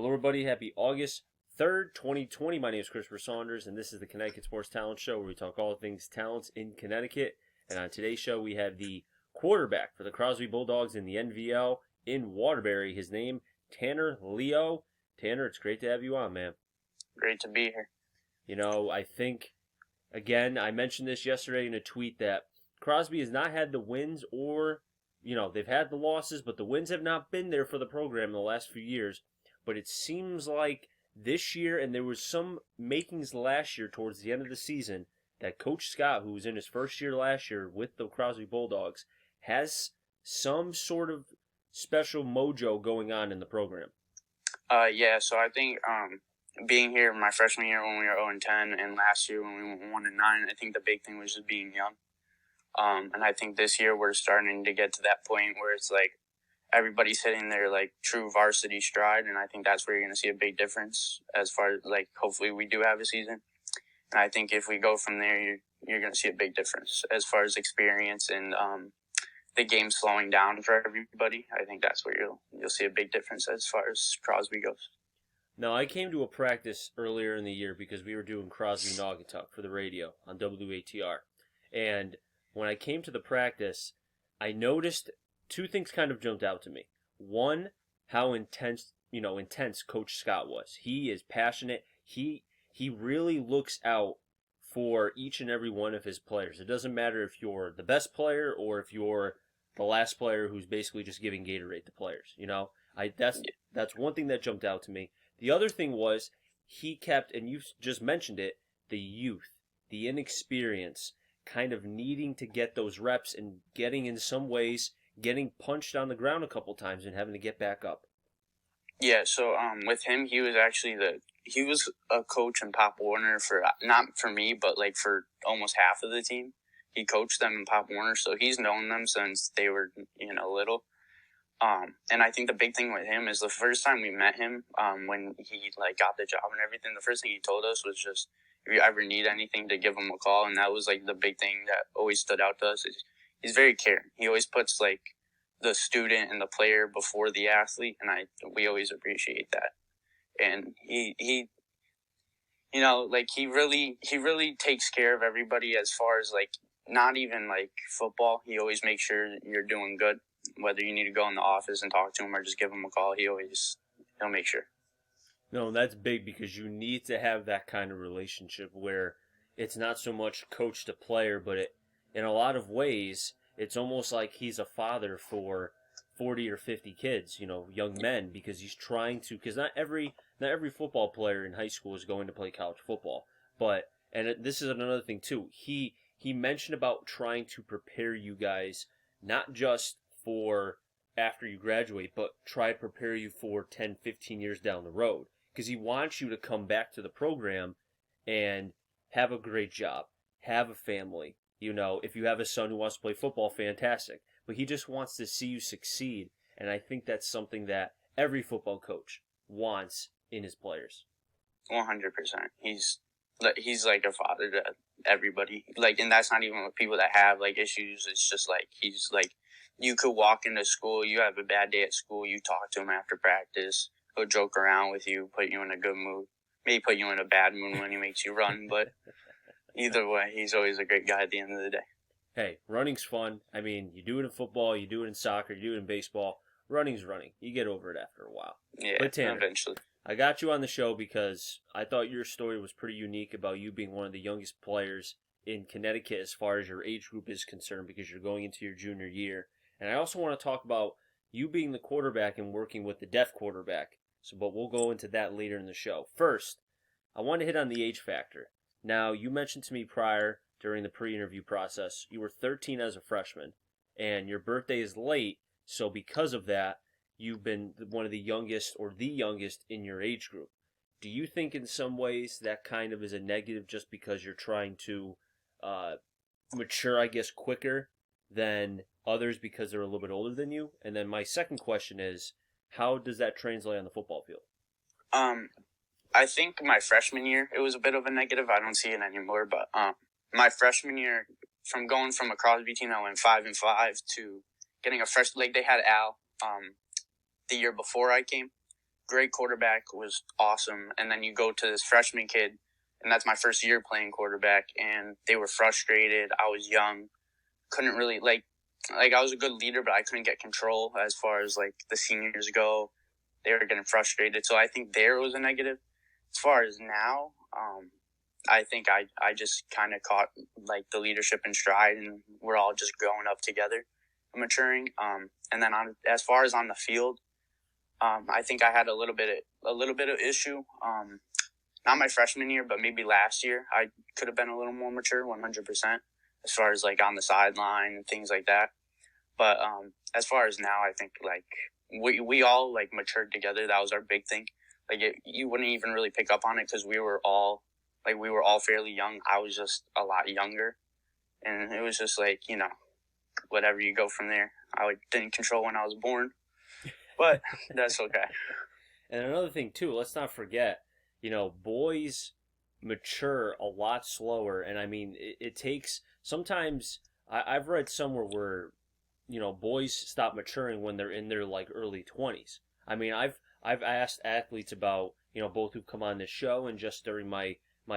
Hello, everybody. Happy August 3rd, 2020. My name is Christopher Saunders, and this is the Connecticut Sports Talent Show, where we talk all things talents in Connecticut. And on today's show, we have the quarterback for the Crosby Bulldogs in the NVL in Waterbury. His name, Tanner Leo. Tanner, it's great to have you on, man. Great to be here. You know, I think, again, I mentioned this yesterday in a tweet that Crosby has not had the wins or, they've had the losses, but the wins have not been there for the program in the last few years. But it seems like this year, and there was some makings last year towards the end of the season, that Coach Scott, who was in his first year last year with the Crosby Bulldogs, has some sort of special mojo going on in the program. So I think being here my freshman year when we were 0-10 and last year when we went 1-9, I think the big thing was just being young. And I think this year we're starting to get to that point where it's like everybody's hitting their like true varsity stride, and I think that's where you're going to see a big difference as far as like hopefully we do have a season. And I think if we go from there, you're going to see a big difference as far as experience and the game slowing down for everybody. I think that's where you'll see a big difference as far as Crosby goes. Now, I came to a practice earlier in the year because we were doing Crosby Naugatuck for the radio on WATR. And when I came to the practice, I noticed two things kind of jumped out to me. One, how intense Coach Scott was. He is passionate. He really looks out for each and every one of his players. It doesn't matter if you're the best player or if you're the last player who's basically just giving Gatorade to players. That's one thing that jumped out to me. The other thing was he kept, and you just mentioned it, the youth, the inexperience, kind of needing to get those reps and getting punched on the ground a couple times and having to get back up. Yeah, so with him, he was actually he was a coach in Pop Warner for, not for me, but like for almost half of the team. He coached them in Pop Warner, so he's known them since they were, little. And I think the big thing with him is the first time we met him, when he like got the job and everything, the first thing he told us was just, if you ever need anything, to give him a call. And that was like the big thing that always stood out to us. Is he's very caring. He always puts like the student and the player before the athlete, and we always appreciate that. And he really takes care of everybody as far as like not even like football. He always makes sure you're doing good. Whether you need to go in the office and talk to him or just give him a call, he'll make sure. No, that's big because you need to have that kind of relationship where it's not so much coach to player, but in a lot of ways, it's almost like he's a father for 40 or 50 kids, young men, because he's trying to, because not every football player in high school is going to play college football. This is another thing too. He mentioned about trying to prepare you guys, not just for after you graduate, but try to prepare you for 10, 15 years down the road. Because he wants you to come back to the program and have a great job, have a family. If you have a son who wants to play football, fantastic. But he just wants to see you succeed. And I think that's something that every football coach wants in his players. 100%. He's like a father to everybody. Like, and that's not even with people that have like issues. It's just like, he's like, you could walk into school, you have a bad day at school, you talk to him after practice, he'll joke around with you, put you in a good mood. Maybe put you in a bad mood when he makes you run, but either way, he's always a great guy at the end of the day. Hey, running's fun. I mean, you do it in football, you do it in soccer, you do it in baseball. Running's running. You get over it after a while. Yeah, but Tanner, eventually. I got you on the show because I thought your story was pretty unique about you being one of the youngest players in Connecticut as far as your age group is concerned, because you're going into your junior year. And I also want to talk about you being the quarterback and working with the deaf quarterback. But we'll go into that later in the show. First, I want to hit on the age factor. Now, you mentioned to me prior, during the pre-interview process, you were 13 as a freshman, and your birthday is late, so because of that, you've been one of the youngest or the youngest in your age group. Do you think in some ways that kind of is a negative just because you're trying to mature, I guess, quicker than others because they're a little bit older than you? And then my second question is, how does that translate on the football field? I think my freshman year, it was a bit of a negative. I don't see it anymore, but my freshman year, from going from a Crosby team that went 5-5 to getting a fresh, like they had Al the year before I came. great quarterback, was awesome. And then you go to this freshman kid, and that's my first year playing quarterback, and they were frustrated. I was young, couldn't really, like I was a good leader, but I couldn't get control as far as, like, the seniors go. They were getting frustrated. So I think there was a negative. As far as now, I think I just kind of caught, like, the leadership in stride, and we're all just growing up together and maturing. And then as far as on the field, I think I had a little bit of issue. Not my freshman year, but maybe last year, I could have been a little more mature, 100%, as far as, like, on the sideline and things like that. But as far as now, I think, like, we all, like, matured together. That was our big thing. Like, you wouldn't even really pick up on it because we were all fairly young. I was just a lot younger, and it was just like, whatever, you go from there. I didn't control when I was born, but that's okay. And another thing too, let's not forget, boys mature a lot slower, and I mean, it takes sometimes. I've read somewhere where, boys stop maturing when they're in their, like, early 20s. I mean, I've asked athletes about, both who've come on this show and just during my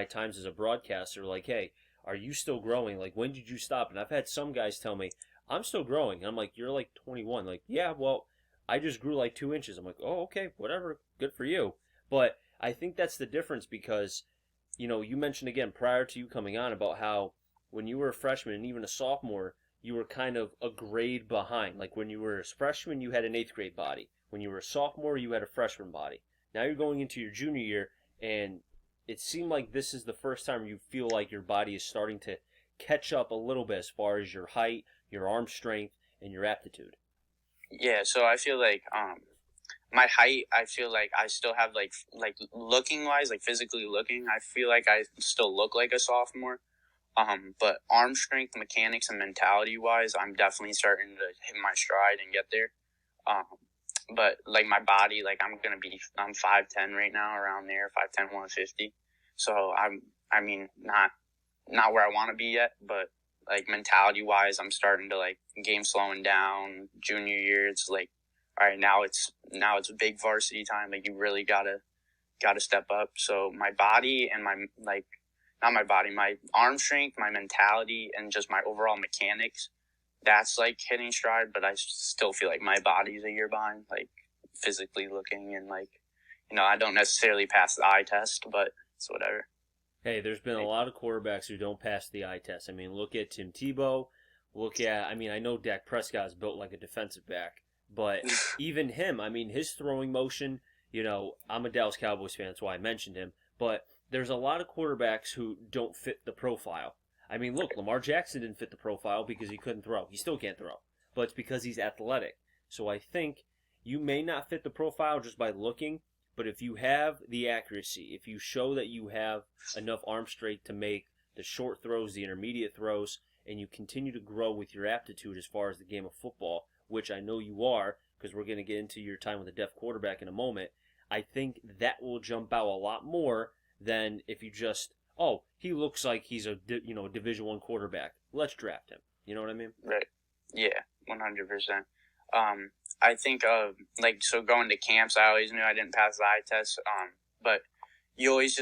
times as a broadcaster, like, hey, are you still growing? Like, when did you stop? And I've had some guys tell me, I'm still growing. And I'm like, you're like 21. Like, yeah, well, I just grew like 2 inches. I'm like, oh, okay, whatever, good for you. But I think that's the difference because, you mentioned again prior to you coming on about how when you were a freshman and even a sophomore, you were kind of a grade behind. Like, when you were a freshman, you had an 8th grade body. When you were a sophomore, you had a freshman body. Now you're going into your junior year, and it seemed like this is the first time you feel like your body is starting to catch up a little bit as far as your height, your arm strength, and your aptitude. Yeah, so I feel like my height, I feel like I still have, like looking wise, like physically looking, I feel like I still look like a sophomore. But arm strength, mechanics, and mentality wise, I'm definitely starting to hit my stride and get there. But, like, my body, like, I'm 5'10" right now, around there, 5'10", 150. So I mean, not where I want to be yet, but, like, mentality wise, I'm starting to, like, game slowing down. Junior year, it's like, all right, now it's big varsity time. Like, you really gotta step up. So my body and my, like, not my body, my arm strength, my mentality, and just my overall mechanics, that's, like, hitting stride. But I still feel like my body's a year behind, like, physically looking, and, like, I don't necessarily pass the eye test, but it's whatever. Hey, there's been a lot of quarterbacks who don't pass the eye test. I mean, look at Tim Tebow. I know Dak Prescott is built like a defensive back, but even him, I mean, his throwing motion, I'm a Dallas Cowboys fan, that's why I mentioned him, but there's a lot of quarterbacks who don't fit the profile. I mean, look, Lamar Jackson didn't fit the profile because he couldn't throw. He still can't throw, but it's because he's athletic. So I think you may not fit the profile just by looking, but if you have the accuracy, if you show that you have enough arm strength to make the short throws, the intermediate throws, and you continue to grow with your aptitude as far as the game of football, which I know you are, because we're going to get into your time with a deaf quarterback in a moment, I think that will jump out a lot more than if you just, he looks like he's a Division I quarterback. Let's draft him. You know what I mean? Right. Yeah, 100%. I think so going to camps, I always knew I didn't pass the eye test. But you always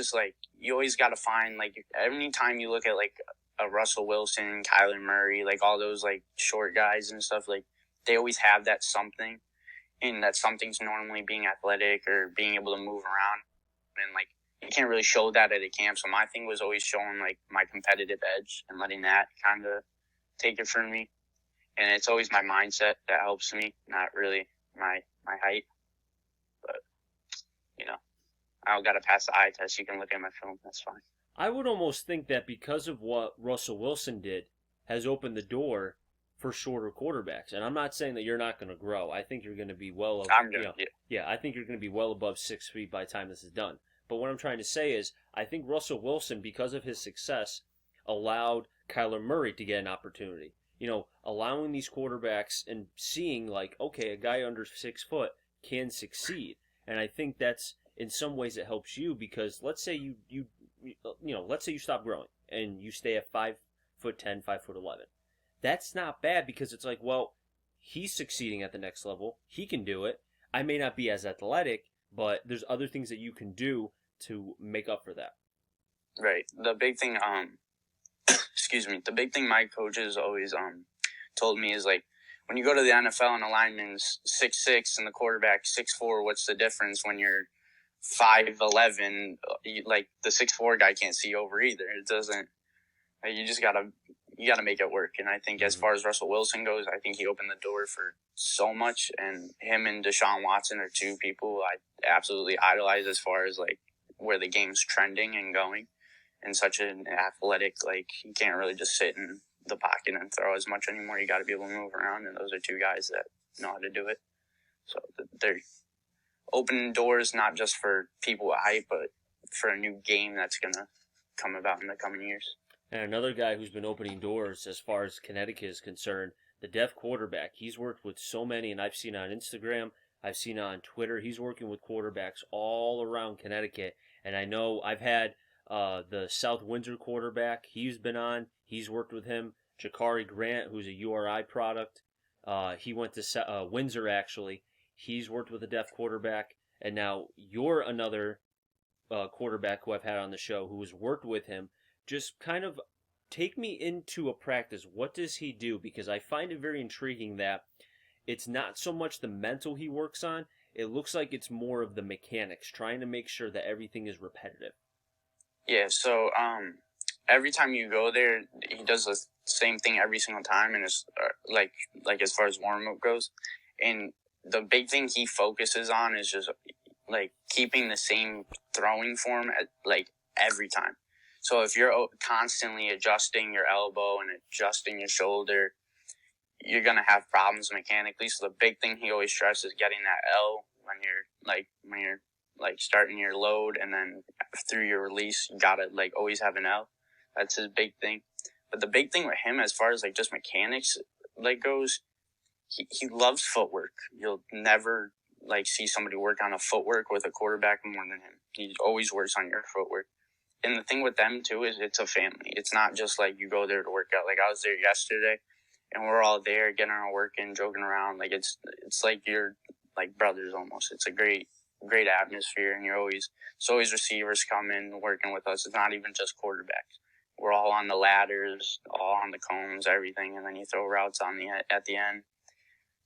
got to find, like, every time you look at, like, a Russell Wilson, Kyler Murray, like, all those, like, short guys and stuff, like, they always have that something, and that something's normally being athletic or being able to move around, and, like, you can't really show that at a camp. So my thing was always showing, like, my competitive edge and letting that kind of take it from me. And it's always my mindset that helps me, not really my height. But, I don't got to pass the eye test. You can look at my film. That's fine. I would almost think that because of what Russell Wilson did has opened the door for shorter quarterbacks. And I'm not saying that you're not going to grow. I think you're going to be well above, I think you're going to be well above 6 feet by the time this is done. But what I'm trying to say is, I think Russell Wilson, because of his success, allowed Kyler Murray to get an opportunity. Allowing these quarterbacks and seeing, like, okay, a guy under 6 foot can succeed. And I think that's, in some ways, it helps you because let's say let's say you stop growing and you stay at 5'10", 5'11". That's not bad because it's like, well, he's succeeding at the next level. He can do it. I may not be as athletic, but there's other things that you can do to make up for that. Right. The big thing, excuse me, the big thing my coaches always told me is like, when you go to the NFL and a lineman's 6'6" and the quarterback 6'4", what's the difference when you're 5'11"? Like the 6'4" guy can't see over either. It doesn't. You just gotta make it work. And I think as far as Russell Wilson goes, I think he opened the door for so much. And him and Deshaun Watson are two people I absolutely idolize as far as like where the game's trending and going. And such an athletic, like, you can't really just sit in the pocket and throw as much anymore. You got to be able to move around, and those are two guys that know how to do it. So they're opening doors not just for people with height, but for a new game that's going to come about in the coming years. And another guy who's been opening doors as far as Connecticut is concerned, the deaf quarterback. He's worked with so many, and I've seen on Instagram, I've seen on Twitter, he's working with quarterbacks all around Connecticut. And I know I've had the South Windsor quarterback, he's been on. He's worked with him. Jakari Grant, who's a URI product. He went to Windsor, actually. He's worked with a deaf quarterback. And now you're another quarterback who I've had on the show who has worked with him. Just kind of take me into a practice. What does he do? Because I find it very intriguing that it's not so much the mental he works on. It looks like it's more of the mechanics, trying to make sure that everything is repetitive. Yeah, so every time you go there, he does the same thing every single time, and it's like as far as warm-up goes. And the big thing he focuses on is just like keeping the same throwing form at like every time. So if you're constantly adjusting your elbow and adjusting your shoulder, you're gonna have problems mechanically. So the big thing he always stresses is getting that L when you're starting your load, and then through your release, you gotta like always have an L. That's his big thing. But the big thing with him, as far as like just mechanics like goes, he loves footwork. You'll never like see somebody work on a footwork with a quarterback more than him. He always works on your footwork. And the thing with them too is it's a family. It's not just like you go there to work out. Like I was there yesterday, and we're all there getting our work in, joking around. Like it's like you're like brothers almost. It's a great atmosphere, and it's always receivers coming working with us. It's not even just quarterbacks. We're all on the ladders, all on the cones, everything, and then you throw routes at the end.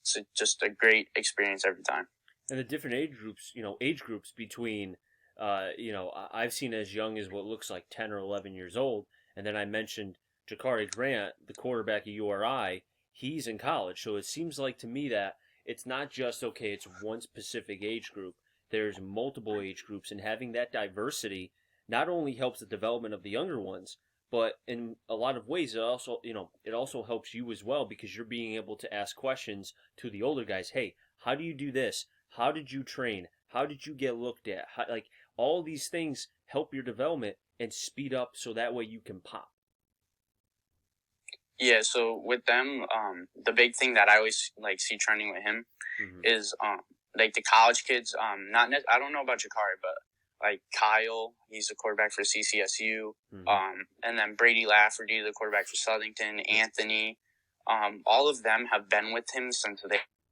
It's just a great experience every time. And the different age groups between, I've seen as young as what looks like 10 or 11 years old, and then I mentioned Jakari Grant, the quarterback of URI. He's in college, so it seems like to me that it's not just it's one specific age group. There's multiple age groups, and having that diversity not only helps the development of the younger ones, but in a lot of ways it also helps you as well, because you're being able to ask questions to the older guys. Hey, how do you do this? How did you train? How did you get looked at? All these things help your development and speed up, so that way you can pop. Yeah, so with them, the big thing that I always like see trending with him is like the college kids. I don't know about Jakari, but like Kyle, he's the quarterback for CCSU. And then Brady Lafferty, the quarterback for Southington. Anthony, all of them have been with him since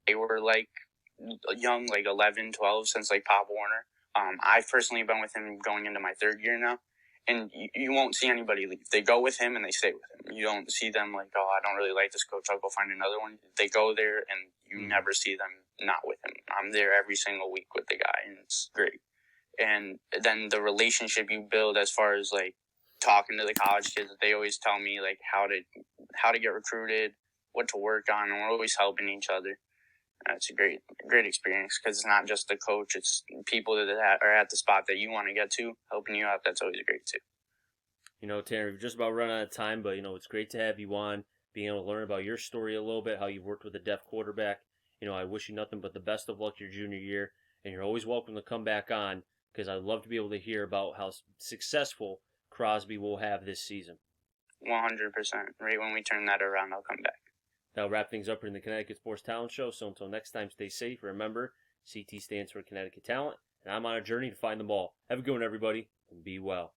they were like young, like 11, 12, since like Pop Warner. I've personally been with him going into my third year now. And you won't see anybody leave. They go with him and they stay with him. You don't see them like, oh, I don't really like this coach, I'll go find another one. They go there and you never see them not with him. I'm there every single week with the guy, and it's great. And then the relationship you build as far as like talking to the college kids, they always tell me like how to get recruited, what to work on, and we're always helping each other. It's a great experience, because it's not just the coach, it's people that are at the spot that you want to get to, helping you out. That's always great too. Tanner, we've just about run out of time, but it's great to have you on, being able to learn about your story a little bit, how you've worked with a deaf quarterback. I wish you nothing but the best of luck your junior year, and you're always welcome to come back on, because I'd love to be able to hear about how successful Crosby will have this season. 100%. Right when we turn that around, I'll come back. That'll wrap things up in the Connecticut Sports Talent Show. So until next time, stay safe. Remember, CT stands for Connecticut Talent, and I'm on a journey to find them all. Have a good one, everybody, and be well.